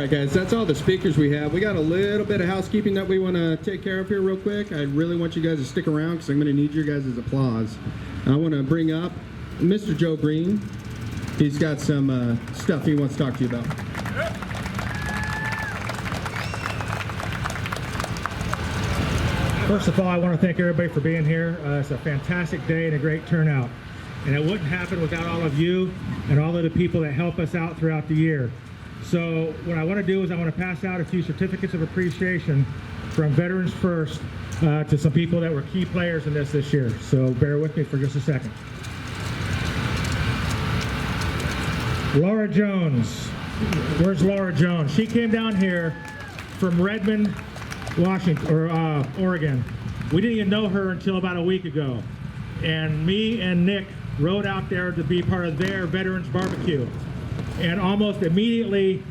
right, guys, that's all the speakers we have. We got a little bit of housekeeping that we want to take care of here real quick. I really want you guys to stick around because I'm going to need your guys' applause. I want to bring up Mr. Joe Green. He's got some stuff he wants to talk to you about. First of all, I want to thank everybody for being here. It's a fantastic day and a great turnout. And it wouldn't happen without all of you and all of the people that help us out throughout the year. So what I want to do is I want to pass out a few certificates of appreciation from Veterans First to some people that were key players in this year. So bear with me for just a second. Laura Jones. Where's Laura Jones? She came down here from Redmond, Oregon. We didn't even know her until about a week ago. And me and Nick rode out there to be part of their Veterans Barbecue. And almost immediately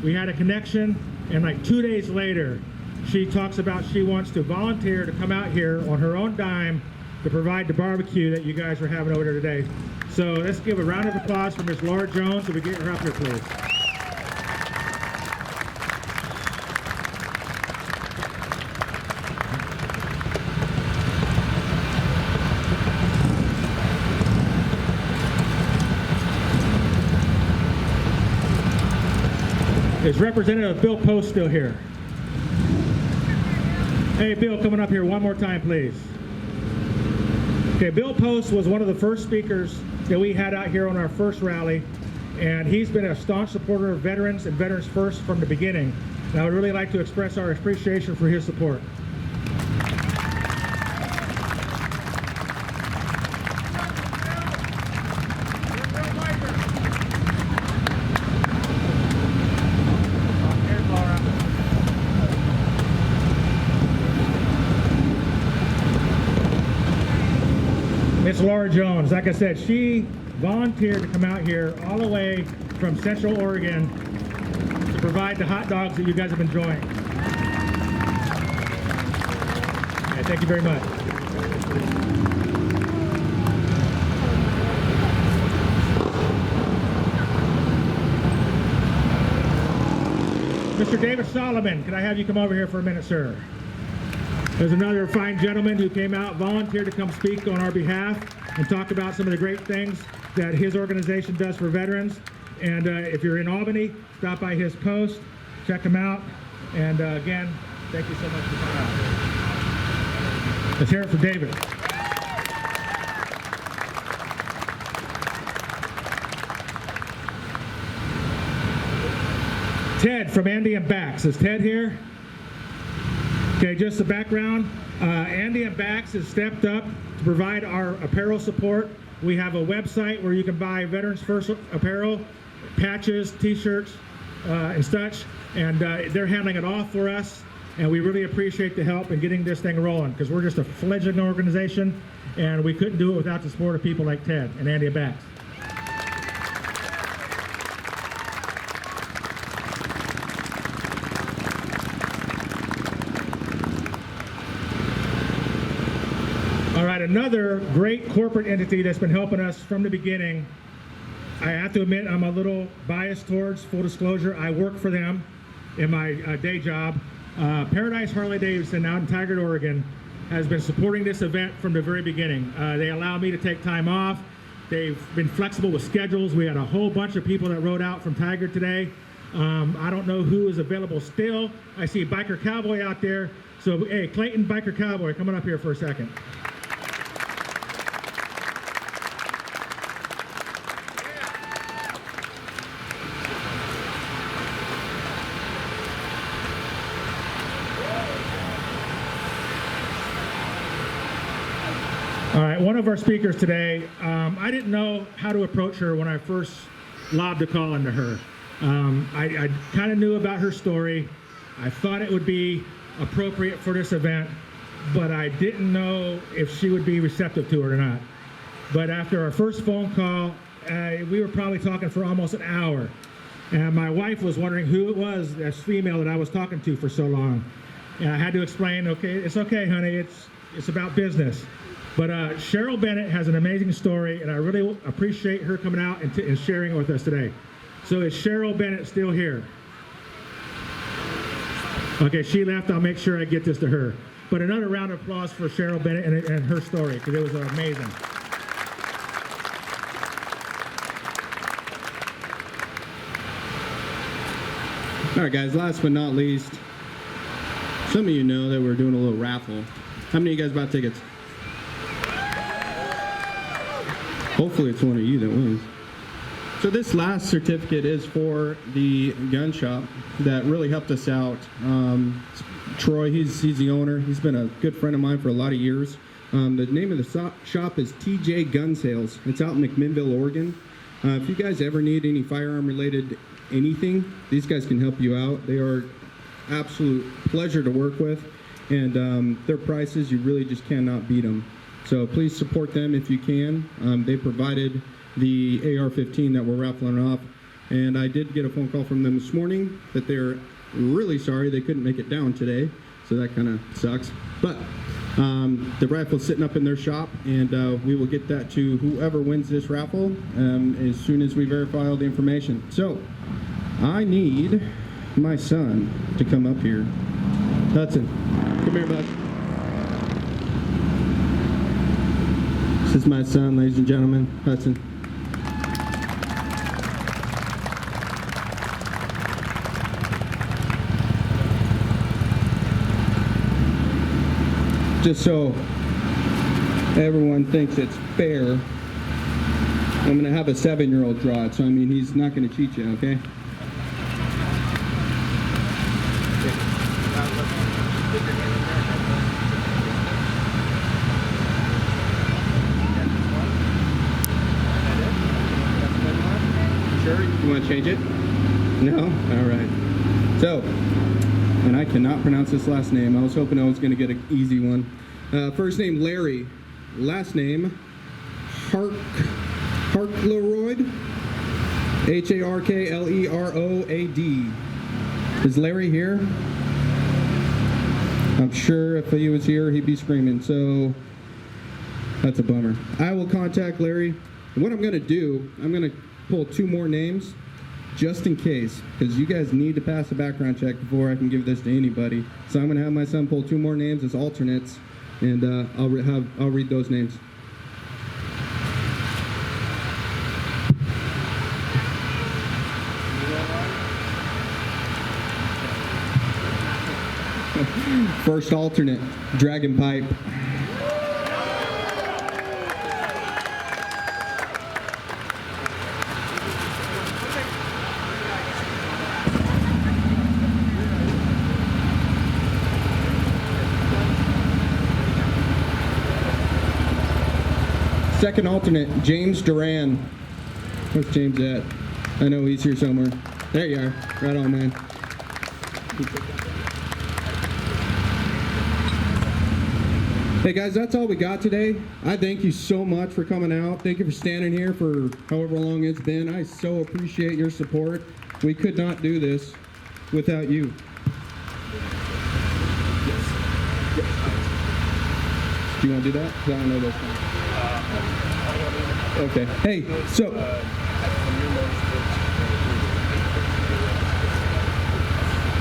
we had a connection, and like 2 days later she talks about she wants to volunteer to come out here on her own dime to provide the barbecue that you guys are having over there today. So let's give a round of applause for Ms. Laura Jones. If we get her up here, please. Is Representative Bill Post still here? Hey, Bill, coming up here one more time, please. Okay, Bill Post was one of the first speakers that we had out here on our first rally, and he's been a staunch supporter of veterans and Veterans First from the beginning. And I would really like to express our appreciation for his support. Miss Laura Jones, like I said, she volunteered to come out here all the way from Central Oregon to provide the hot dogs that you guys have been enjoying. Okay, thank you very much. Mr. David Salem, can I have you come over here for a minute, sir? There's another fine gentleman who came out, volunteered to come speak on our behalf and talk about some of the great things that his organization does for veterans. And if you're in Albany, stop by his post, check him out. And again, thank you so much for coming out. Let's hear it for David. Ted from Andy and Bax. Is Ted here? Okay, just the background. Andy and Bax has stepped up to provide our apparel support. We have a website where you can buy Veterans First apparel, patches, t-shirts, and such. And they're handling it all for us. And we really appreciate the help in getting this thing rolling because we're just a fledgling organization and we couldn't do it without the support of people like Ted and Andy and Bax. All right, another great corporate entity that's been helping us from the beginning. I have to admit I'm a little biased towards, full disclosure, I work for them in my day job. Paradise Harley-Davidson out in Tigard, Oregon has been supporting this event from the very beginning. They allow me to take time off. They've been flexible with schedules. We had a whole bunch of people that rode out from Tigard today. I don't know who is available still. I see Biker Cowboy out there. So, hey, Clayton Biker Cowboy, coming up here for a second. All right, one of our speakers today, I didn't know how to approach her when I first lobbed a call into her. I kind of knew about her story. I thought it would be appropriate for this event, but I didn't know if she would be receptive to it or not. But after our first phone call, we were probably talking for almost an hour. And my wife was wondering who it was, this female that I was talking to for so long. And I had to explain, okay, it's okay, honey, it's about business. But Cheryl Bennett has an amazing story, and I really appreciate her coming out and sharing it with us today. So is Cheryl Bennett still here? Okay, she left. I'll make sure I get this to her. But another round of applause for Cheryl Bennett and her story, because it was amazing. All right, guys, last but not least, some of you know that we're doing a little raffle. How many of you guys bought tickets? Hopefully it's one of you that wins. So this last certificate is for the gun shop that really helped us out. Troy, he's the owner. He's been a good friend of mine for a lot of years. The name of the shop is TJ Gun Sales. It's out in McMinnville, Oregon. If you guys ever need any firearm related anything, these guys can help you out. They are absolute pleasure to work with, and their prices, you really just cannot beat them. So please support them if you can. They provided the AR-15 that we're raffling off, and I did get a phone call from them this morning that they're really sorry they couldn't make it down today, so that kind of sucks. But the raffle's sitting up in their shop, and we will get that to whoever wins this raffle as soon as we verify all the information. So I need my son to come up here. Hudson, come here, bud. This is my son, ladies and gentlemen, Hudson. Just so everyone thinks it's fair, I'm going to have a 7-year-old draw it, so I mean he's not going to cheat you, okay? Sure? You want to change it? No? All right. So, and I cannot pronounce this last name. I was hoping I was going to get an easy one. First name Larry, last name Harkleroyd, Harkleroad. Is Larry here? I'm sure if he was here, he'd be screaming. So that's a bummer. I will contact Larry. And what I'm going to do, I'm going to pull 2 more names just in case, because you guys need to pass a background check before I can give this to anybody. So I'm going to have my son pull 2 more names as alternates, and I'll read those names. First alternate, Dragon Pipe. Second alternate, James Duran. Where's James at? I know he's here somewhere. There you are. Right on, man. Hey guys, that's all we got today. I thank you so much for coming out. Thank you for standing here for however long it's been. I so appreciate your support. We could not do this without you. Yes. Do you want to do that? 'Cause I don't know those things. Okay. Hey, so.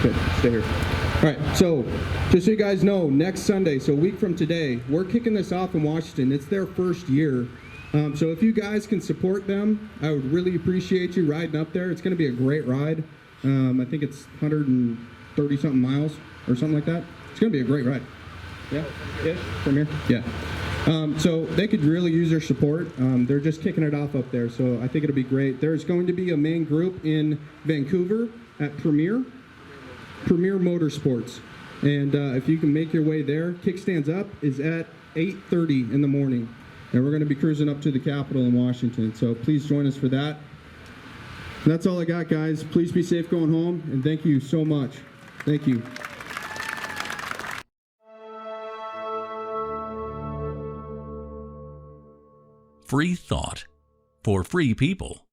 Good. Stay here. All right. So, just so you guys know, next Sunday, so a week from today, we're kicking this off in Washington. It's their first year. So if you guys can support them, I would really appreciate you riding up there. It's going to be a great ride. I think it's 130 something miles or something like that. It's going to be a great ride. Yeah. Ish from here. Yeah. So they could really use their support. They're just kicking it off up there, so I think it'll be great. There's going to be a main group in Vancouver at Premier Motorsports, and if you can make your way there, Kickstands Up is at 8:30 in the morning, and we're going to be cruising up to the Capitol in Washington, so please join us for that. And that's all I got, guys. Please be safe going home, and thank you so much. Thank you. Free thought for free people.